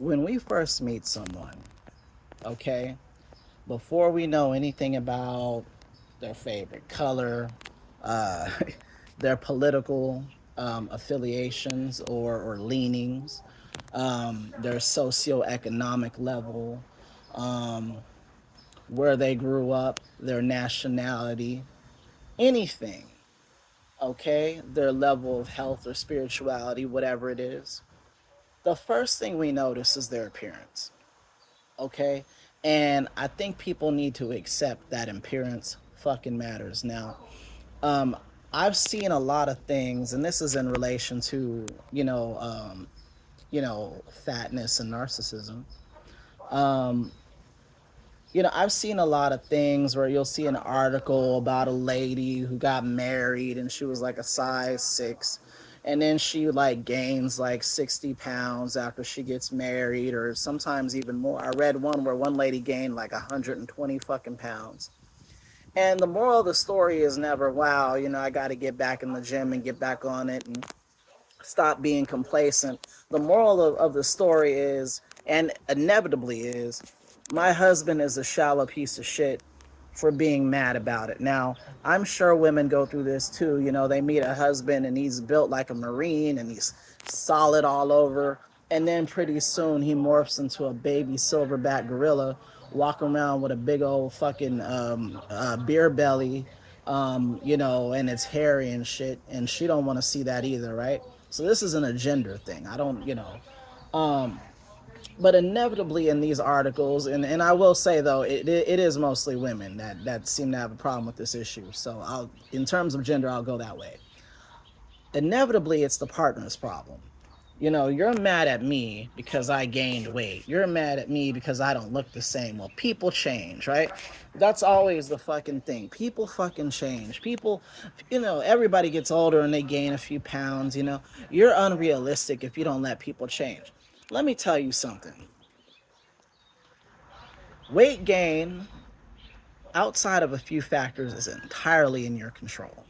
when we first meet someone, okay, before we know anything about their favorite color, uh, their political affiliations or leanings, their socioeconomic level, um, where they grew up, their nationality, anything, okay, their level of health or spirituality, whatever it is, the first thing we notice is their appearance, okay? And I think people need to accept that appearance fucking matters. Now, um, I've seen a lot of things, and this is in relation to, fatness and narcissism. Um, I've seen a lot of things where you'll see an article about a lady who got married and she was like a size 6, and then she like gains like 60 pounds after she gets married, or sometimes even more. I read one where one lady gained like 120 fucking pounds. And the moral of the story is never, wow, I got to get back in the gym and get back on it and stop being complacent. The moral of the story is, and inevitably is, my husband is a shallow piece of shit for being mad about it. Now, I'm sure women go through this too. They meet a husband and he's built like a Marine and he's solid all over. And then pretty soon he morphs into a baby silverback gorilla walking around with a big old fucking beer belly, and it's hairy and shit. And she don't want to see that either, right? So this isn't a gender thing. I don't, um, but inevitably in these articles, and I will say though, it is mostly women that seem to have a problem with this issue. So in terms of gender, I'll go that way. Inevitably, it's the partner's problem. You're mad at me because I gained weight. You're mad at me because I don't look the same. Well, people change, right? That's always the fucking thing. People fucking change. People, everybody gets older and they gain a few pounds. You're unrealistic if you don't let people change. Let me tell you something. Weight gain, outside of a few factors, is entirely in your control.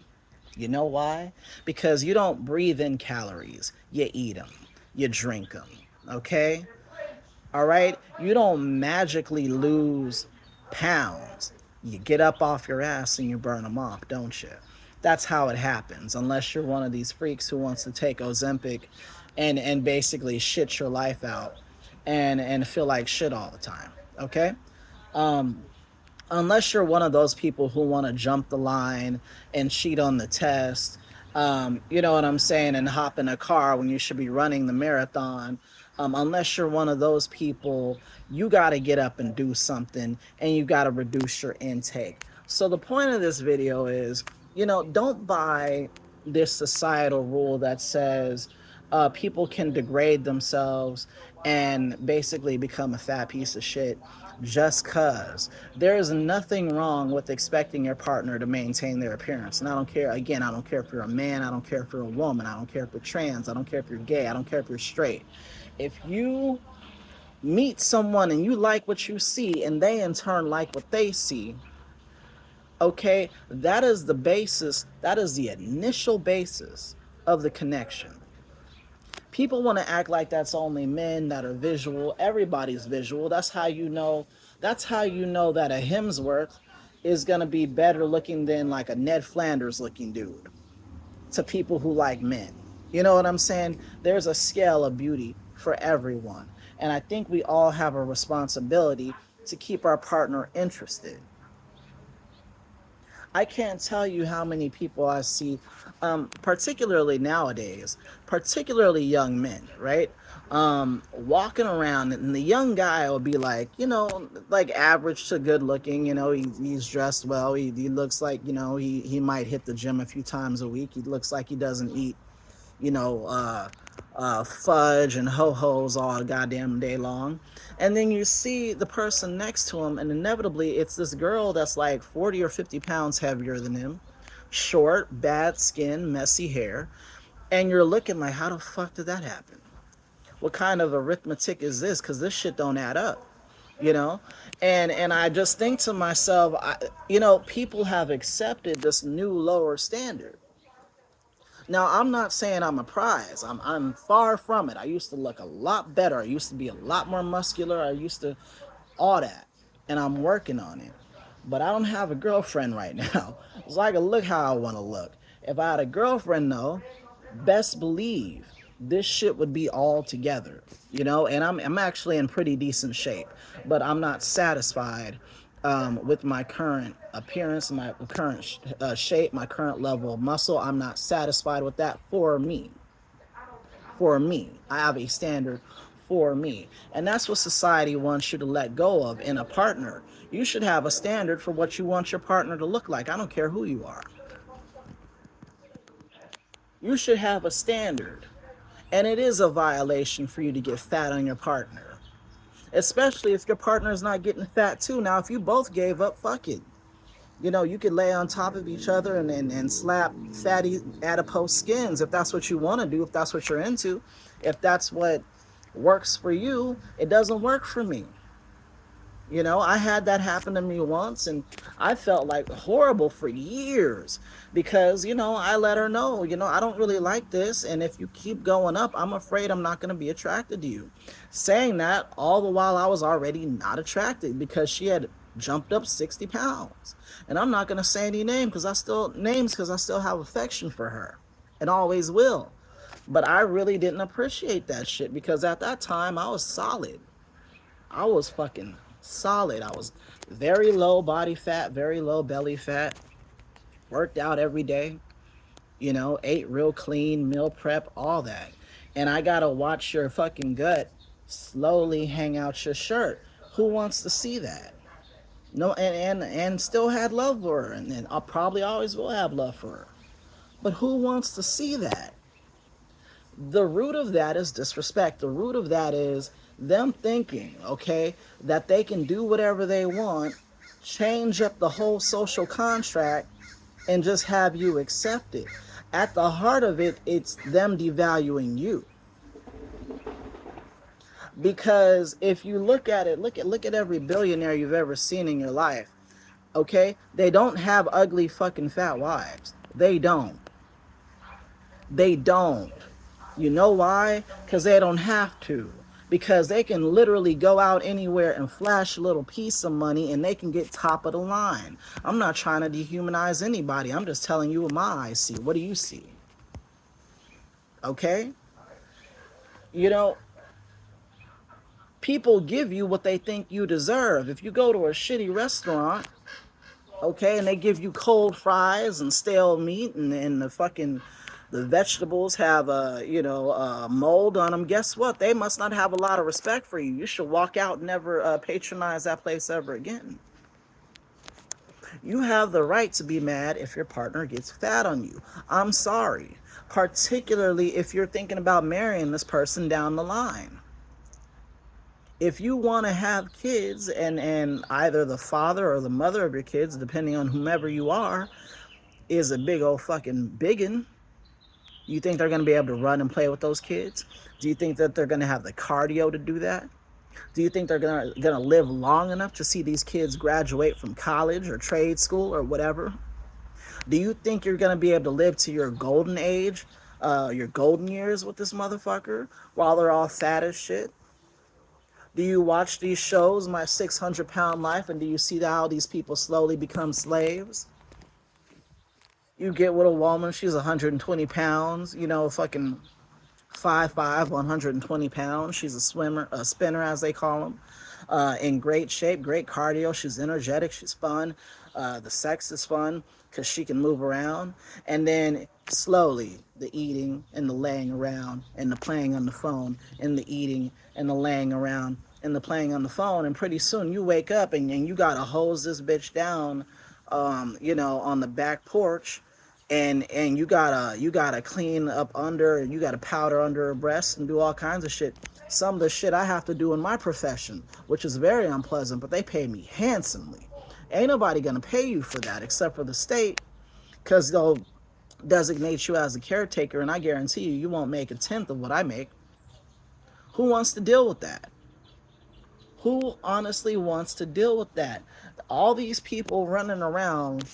You know why? Because you don't breathe in calories. You eat them. You drink them. Okay? All right? You don't magically lose pounds. You get up off your ass and you burn them off, don't you? That's how it happens, unless you're one of these freaks who wants to take Ozempic and basically shit your life out and feel like shit all the time. Okay? Um, Unless you're one of those people who want to jump the line and cheat on the test, you know what I'm saying, and hop in a car when you should be running the marathon. Unless you're one of those people, you got to get up and do something, and you got to reduce your intake. So the point of this video is, don't buy this societal rule that says people can degrade themselves and basically become a fat piece of shit just cause. There is nothing wrong with expecting your partner to maintain their appearance. And I don't care, again, I don't care if you're a man, I don't care if you're a woman, I don't care if you're trans, I don't care if you're gay, I don't care if you're straight. If you meet someone and you like what you see and they in turn like what they see, okay, that is the basis, that is the initial basis of the connection. People want to act like that's only men that are visual. Everybody's visual. That's how you know. That's how you know that a Hemsworth is gonna be better looking than like a Ned Flanders looking dude to people who like men. You know what I'm saying? There's a scale of beauty for everyone, and I think we all have a responsibility to keep our partner interested. I can't tell you how many people I see, particularly nowadays, particularly young men, right? Walking around, and the young guy will be like, like average to good looking. He's dressed well. He looks like, he might hit the gym a few times a week. He looks like he doesn't eat, you know, uh, fudge and ho-hos all goddamn day long. And then you see the person next to him, and inevitably it's this girl that's like 40 or 50 pounds heavier than him, short, bad skin, messy hair. And you're looking like, how the fuck did that happen? What kind of arithmetic is this? Because this shit don't add up, you know? And I just think to myself, people have accepted this new lower standard. Now, I'm not saying I'm a prize. I'm far from it. I used to look a lot better. I used to be a lot more muscular. I used to all that. And I'm working on it. But I don't have a girlfriend right now. So I can look how I want to look. If I had a girlfriend though, best believe this shit would be all together, you know. And I'm actually in pretty decent shape, but I'm not satisfied with my current appearance, my current shape, my current level of muscle. I'm not satisfied with that for me. For me, I have a standard for me, and that's what society wants you to let go of in a partner. You should have a standard for what you want your partner to look like. I don't care who you are. You should have a standard. And it is a violation for you to get fat on your partner, especially if your partner is not getting fat too. Now, if you both gave up, fuck it. You know, you could lay on top of each other and slap fatty adipose skins if that's what you want to do, if that's what you're into, if that's what works for you. It doesn't work for me. You know, I had that happen to me once and I felt like horrible for years because, you know, I let her know, you know, I don't really like this. And if you keep going up, I'm afraid I'm not going to be attracted to you. Saying that all the while I was already not attracted because she had jumped up 60 pounds. And I'm not going to say any names because I still have affection for her and always will. But I really didn't appreciate that shit because at that time I was solid. I was fucking solid. I was very low body fat, very low belly fat, worked out every day, you know, ate real clean, meal prep, all that. And I gotta watch your fucking gut slowly hang out your shirt. Who wants to see that? No, and still had love for her, and I probably always will have love for her. But who wants to see that? The root of that is disrespect. The root of that is them thinking, okay, that they can do whatever they want, change up the whole social contract, and just have you accept it. At the heart of it, it's them devaluing you. Because if you look at it, look at every billionaire you've ever seen in your life. Okay? They don't have ugly fucking fat wives. They don't. They don't. You know why? Because they don't have to. Because they can literally go out anywhere and flash a little piece of money and they can get top of the line. I'm not trying to dehumanize anybody. I'm just telling you what my eyes see. What do you see? Okay? You know, people give you what they think you deserve. If you go to a shitty restaurant, okay, and they give you cold fries and stale meat and the vegetables have mold on them, guess what? They must not have a lot of respect for you. You should walk out and never patronize that place ever again. You have the right to be mad if your partner gets fat on you. I'm sorry, particularly if you're thinking about marrying this person down the line. If you want to have kids and either the father or the mother of your kids, depending on whomever you are, is a big old fucking biggin, you think they're going to be able to run and play with those kids? Do you think that they're going to have the cardio to do that? Do you think they're going to live long enough to see these kids graduate from college or trade school or whatever? Do you think you're going to be able to live to your golden age, your golden years with this motherfucker while they're all fat as shit? Do you watch these shows, My 600-Pound Life, and do you see how these people slowly become slaves? You get with a woman, she's 120 pounds, you know, fucking 5'5", 120 pounds. She's a spinner, as they call them. In great shape, great cardio. She's energetic, she's fun. The sex is fun because she can move around. And then slowly, the eating and the laying around and the playing on the phone and the eating and the laying around and the playing on the phone. And pretty soon you wake up and you got to hose this bitch down, on the back porch. And you gotta clean up under, and you gotta powder under her breasts and do all kinds of shit. Some of the shit I have to do in my profession, which is very unpleasant, but they pay me handsomely. Ain't nobody gonna pay you for that except for the state, because they'll designate you as a caretaker, and I guarantee you won't make a tenth of what I make. Who wants to deal with that? Who honestly wants to deal with that? All these people running around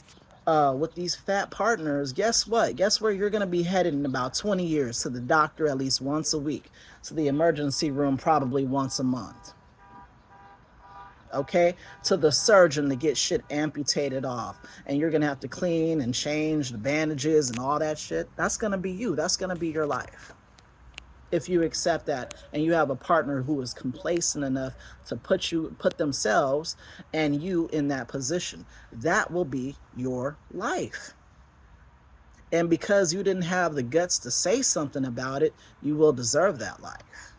with these fat partners, guess what? Guess where you're going to be headed in about 20 years? To the doctor at least once a week, to the emergency room probably once a month. Okay, to the surgeon to get shit amputated off, and you're gonna have to clean and change the bandages and all that shit. That's gonna be you. That's gonna be your life. If you accept that and you have a partner who is complacent enough to put themselves and you in that position, that will be your life. And because you didn't have the guts to say something about it, you will deserve that life.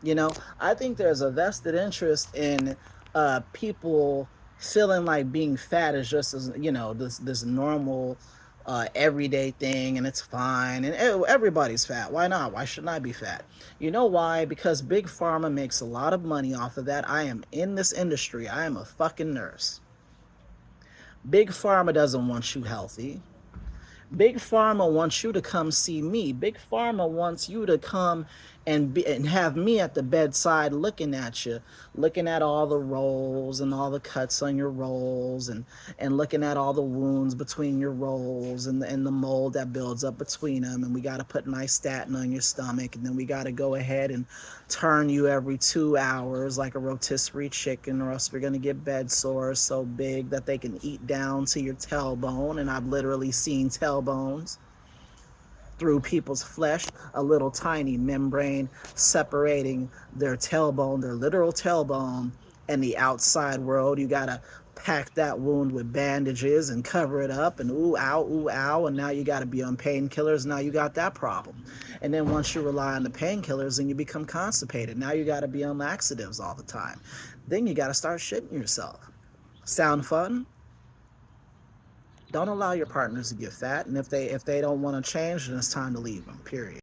You know, I think there's a vested interest in people feeling like being fat is just as, you know, this normal everyday thing, and it's fine, and everybody's fat. Why not? Why shouldn't I be fat? You know why? Because big pharma makes a lot of money off of that. I am in this industry. I am a fucking nurse. Big pharma doesn't want you healthy. Big Pharma wants you to come see me. Big Pharma wants you to come and have me at the bedside looking at you, looking at all the rolls and all the cuts on your rolls, and looking at all the wounds between your rolls, and the mold that builds up between them. And we got to put nice statin on your stomach, and then we got to go ahead and turn you every 2 hours like a rotisserie chicken, or else you're going to get bed sores so big that they can eat down to your tailbone. And I've literally seen tailbones through people's flesh, a little tiny membrane separating their tailbone, their literal tailbone, and the outside world. You gotta pack that wound with bandages and cover it up, and ooh, ow, and now you gotta be on painkillers. Now you got that problem. And then once you rely on the painkillers, then you become constipated. Now you gotta be on laxatives all the time. Then you gotta start shitting yourself. Sound fun? Don't allow your partners to get fat, and if they don't want to change, then it's time to leave them. Period.